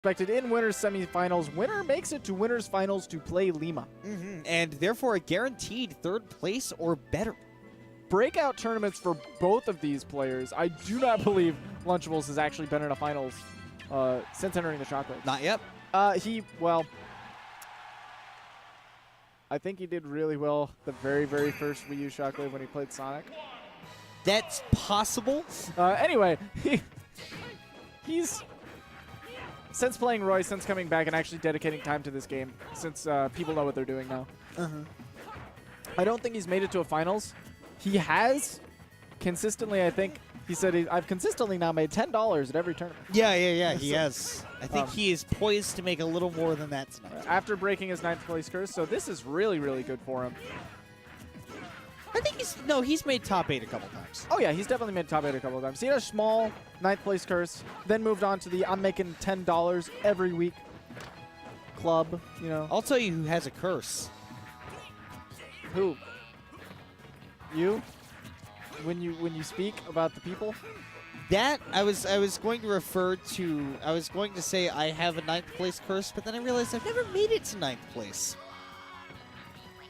expected in winners semifinals. Winner makes it to winners finals to play Lima. And therefore a guaranteed third place or better. Breakout tournaments for both of these players. I do not believe Lunchables has actually been in a finals since entering the Shockwave. Not yet. Well, I think he did really well the very, very first Wii U Shockwave when he played Sonic. That's possible. Anyway, he's, since playing Roy, since coming back and actually dedicating time to this game, since people know what they're doing now. I don't think he's made it to a finals. He has consistently, I think, he said, I've consistently now made $10 at every tournament. Yeah, he has. I think he is poised to make a little more than that tonight. After breaking his 9th place curse, so this is really, really good for him. I think he's made top 8 a couple times. Oh yeah, he's definitely made top 8 a couple of times. He had a small 9th place curse, then moved on to the I'm making $10 every week club, you know. I'll tell you who has a curse. Who? You? When you speak about the people? That I was going to refer to. I was going to say I have a 9th place curse, but then I realized I've never made it to 9th place.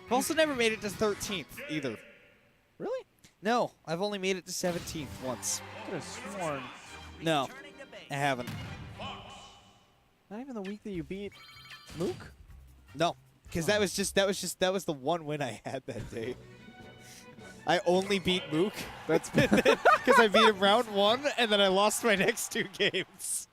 I've also never made it to 13th either. Really? No, I've only made it to 17th once. I could have sworn. No, I haven't. Not even the week that you beat Mook? No, because that was the one win I had that day. I only beat Mook. That's because I beat him round 1, and then I lost my next 2 games.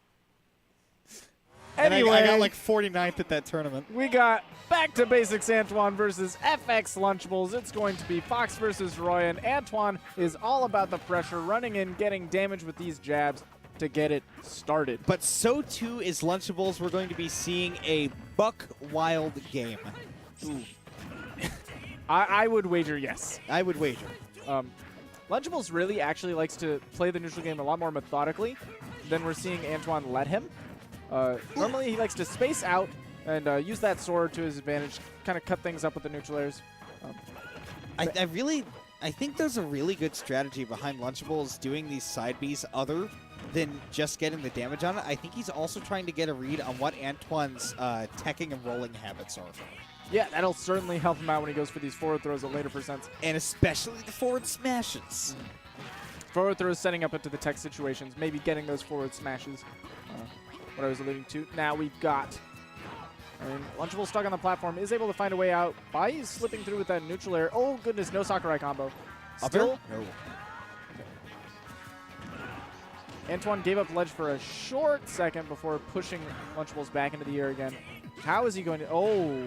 Anyway, and I got like 49th at that tournament. We got Back to Basics Antuan versus FX Lunchables. It's going to be Fox versus Roy, and Antuan is all about the pressure, running in, getting damage with these jabs to get it started. But so too is Lunchables. We're going to be seeing a buck wild game. Ooh. I would wager yes. I would wager. Lunchables really actually likes to play the neutral game a lot more methodically than we're seeing Antuan let him. Normally he likes to space out and use that sword to his advantage, kind of cut things up with the neutral airs. I think there's a really good strategy behind Lunchables doing these side Bs other than just getting the damage on it. I think he's also trying to get a read on what Antoine's teching and rolling habits are. Yeah, that'll certainly help him out when he goes for these forward throws at later percents. And especially the forward smashes. Forward throws setting up into the tech situations, maybe getting those forward smashes. What I was alluding to. Now we've got... Lunchable stuck on the platform, is able to find a way out by slipping through with that neutral air. Oh, goodness, no Sakurai combo. Still? No. Antoine gave up ledge for a short second before pushing Lunchables back into the air again. How is he going to... Oh...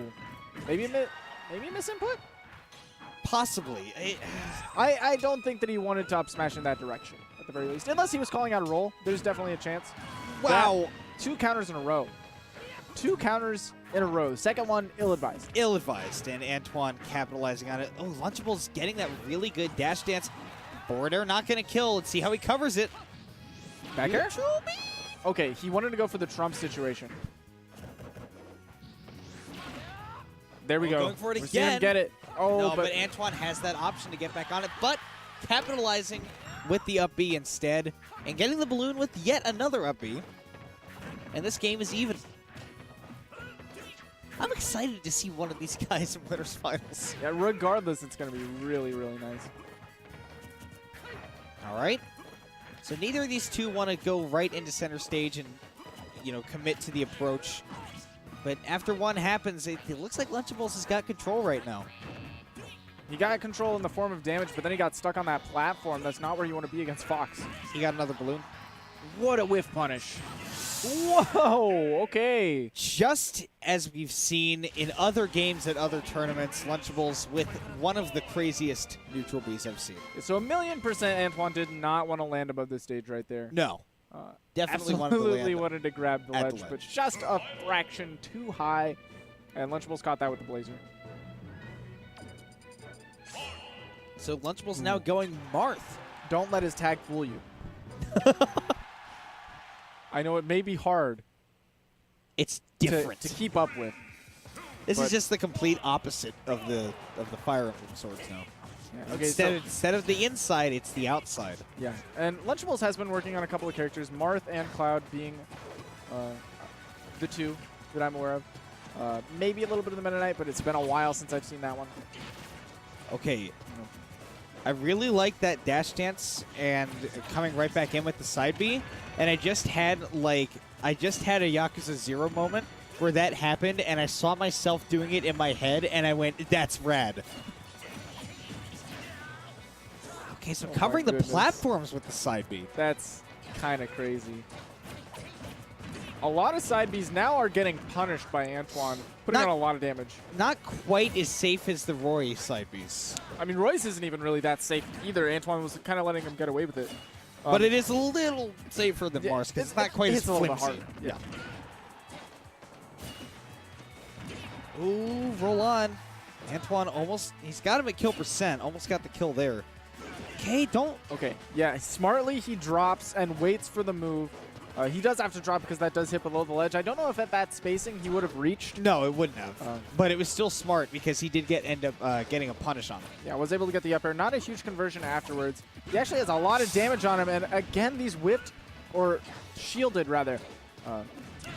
Maybe a misinput? Possibly. I don't think that he wanted to up smash in that direction, at the very least. Unless he was calling out a roll, there's definitely a chance. Wow. 2 counters in a row. 2 counters in a row. Second one, ill-advised. Ill-advised, and Antoine capitalizing on it. Oh, Lunchable's getting that really good dash dance. Forward air not going to kill. Let's see how he covers it. Back air? Okay, he wanted to go for the Trump situation. There we go. Going for it We're seeing him again. get it. Oh, no, but Antoine has that option to get back on it, but capitalizing with the up B instead and getting the balloon with yet another up B. And this game is even. I'm excited to see one of these guys in winners finals. Yeah, regardless, it's going to be really, really nice. All right. So neither of these two want to go right into center stage and, commit to the approach. But after one happens, it looks like Lunchables has got control right now. He got control in the form of damage, but then he got stuck on that platform. That's not where you want to be against Fox. He got another balloon. What a whiff punish. Whoa, okay. Just as we've seen in other games at other tournaments, Lunchables with one of the craziest neutral Bs I've seen. So 1,000,000% Antoine did not want to land above this stage right there. No. Definitely absolutely wanted to grab the ledge, but just a fraction too high. And Lunchables caught that with the Blazer. So Lunchables now going Marth. Don't let his tag fool you. I know it may be hard. It's different to keep up with. This is just the complete opposite of the Fire Emblem swords now. Yeah, okay, instead of the inside, it's the outside. Yeah, and Lunchables has been working on a couple of characters, Marth and Cloud being the two that I'm aware of. Maybe a little bit of the Meta Knight, but it's been a while since I've seen that one. Okay. I really like that dash dance and coming right back in with the side B. And I just had a Yakuza 0 moment where that happened, and I saw myself doing it in my head, and I went, that's rad. Okay, so covering the platforms with the side B. That's kind of crazy. A lot of side Bs now are getting punished by Antuan, putting on a lot of damage. Not quite as safe as the Roy side Bs. I mean, Royce isn't even really that safe either. Antuan was kind of letting him get away with it. But it is a little safer than Marth because it's not quite as flimsy. Yeah. Ooh, roll on. Antuan almost, he's got him at kill percent. Almost got the kill there. Okay, don't. Okay, yeah, smartly he drops and waits for the move. He does have to drop because that does hit below the ledge. I don't know if at that spacing he would have reached. No, it wouldn't have. But it was still smart because he did end up getting a punish on him. Yeah, was able to get the up air. Not a huge conversion afterwards. He actually has a lot of damage on him. And again, these whipped, or shielded rather,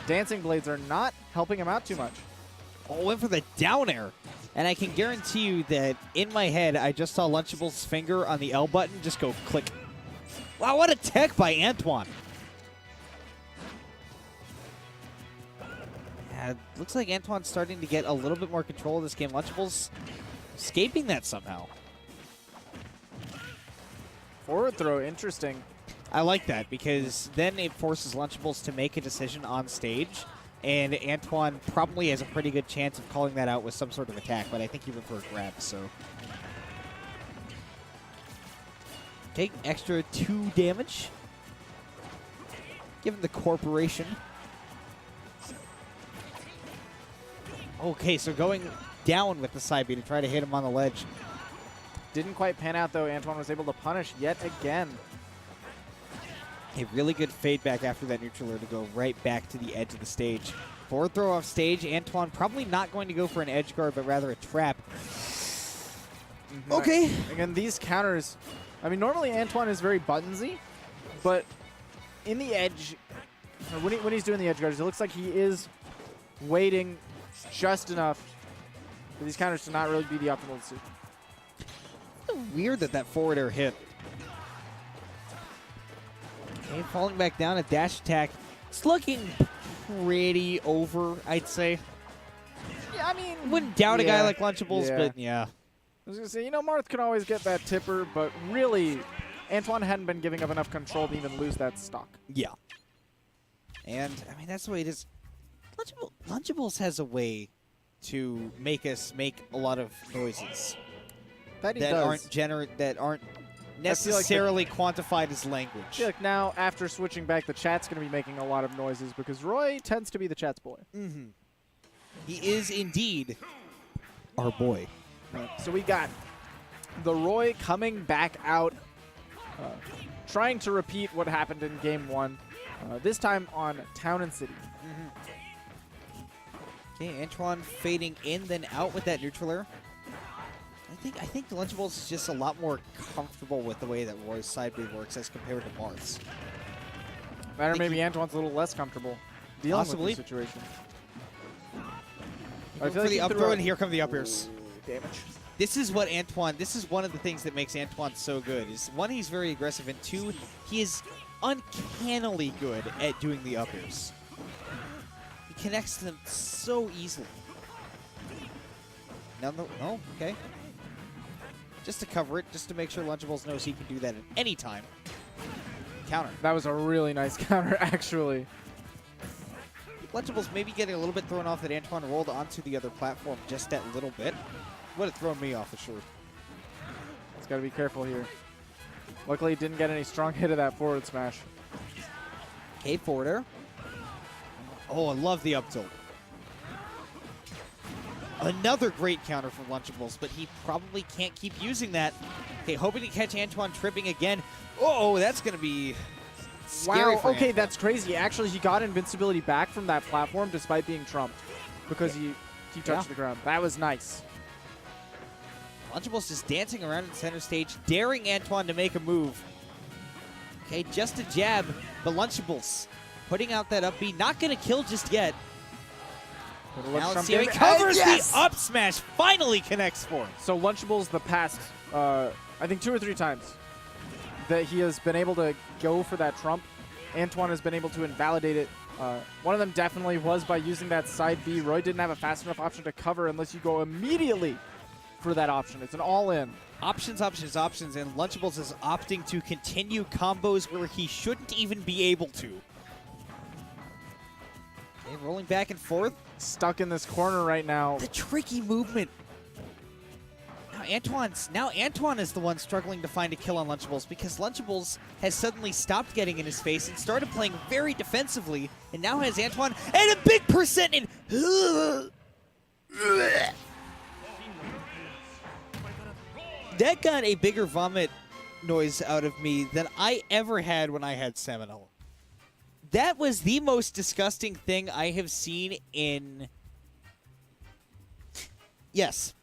dancing blades are not helping him out too much. Oh, went for the down air. And I can guarantee you that in my head, I just saw Lunchable's finger on the L button just go click. Wow, what a tech by Antuan. Looks like Antuan's starting to get a little bit more control of this game. Lunchables escaping that somehow. Forward throw, interesting. I like that because then it forces Lunchables to make a decision on stage, and Antuan probably has a pretty good chance of calling that out with some sort of attack, but I think he went for a grab, so. Take extra 2 damage. Give him the corporation. Okay, so going down with the side B to try to hit him on the ledge. Didn't quite pan out, though. Antuan was able to punish yet again. A really good fade back after that neutral air to go right back to the edge of the stage. Forward throw off stage. Antuan probably not going to go for an edge guard, but rather a trap. Okay. Again, these counters, I mean, normally Antuan is very buttonsy, but in the edge, when he's doing the edge guards, it looks like he is waiting just enough for these counters to not really be the optimal decision. Weird that forward air hit. Okay, falling back down, a dash attack. It's looking pretty over, I'd say. Yeah, I mean, wouldn't doubt a guy like Lunchables, but yeah. I was going to say, you know, Marth can always get that tipper, but really, Antuan hadn't been giving up enough control to even lose that stock. Yeah. And, I mean, that's the way it is. Lunchables has a way to make us make a lot of noises that aren't necessarily quantified as language. I feel like now, after switching back, the chat's going to be making a lot of noises because Roy tends to be the chat's boy. Mm-hmm. He is indeed our boy. So we got the Roy coming back out, trying to repeat what happened in Game 1, this time on Town and City. Mm-hmm. Okay, Antuan fading in, then out with that neutral air. I think the Lunchables is just a lot more comfortable with the way that Roy's side B works as compared to Marth's. Or maybe Antuan's a little less comfortable dealing with the situation. I feel like the up throw, and here come the up airs. Damage. This is one of the things that makes Antuan so good. Is one, he's very aggressive, and two, he is uncannily good at doing the up airs. He connects them so easily. No, okay. Just to cover it, just to make sure Lunchables knows he can do that at any time. Counter. That was a really nice counter, actually. Lunchables maybe getting a little bit thrown off that Antuan rolled onto the other platform just that little bit. Would have thrown me off for sure. He's got to be careful here. Luckily, he didn't get any strong hit of that forward smash. Okay, forward air. Oh, I love the up tilt. Another great counter from Lunchables, but he probably can't keep using that. Okay, hoping to catch Antuan tripping again. Oh, that's going to be scary. Wow, okay, that's crazy. Actually, he got invincibility back from that platform despite being trumped because he touched the ground. That was nice. Lunchables just dancing around in center stage, daring Antuan to make a move. Okay, just a jab, but Lunchables putting out that up B. Not going to kill just yet. Now let's see, he covers the up smash, finally connects for him. So Lunchables the past, I think 2 or 3 times that he has been able to go for that trump, Antuan has been able to invalidate it. One of them definitely was by using that side B. Roy didn't have a fast enough option to cover unless you go immediately for that option. It's an all-in. Options, options, options, and Lunchables is opting to continue combos where he shouldn't even be able to. Okay, rolling back and forth. Stuck in this corner right now. The tricky movement. Now Antuan is the one struggling to find a kill on Lunchables because Lunchables has suddenly stopped getting in his face and started playing very defensively, and now has Antuan and a big percent in. That got a bigger vomit noise out of me than I ever had when I had Seminole. That was the most disgusting thing I have seen in... Yes.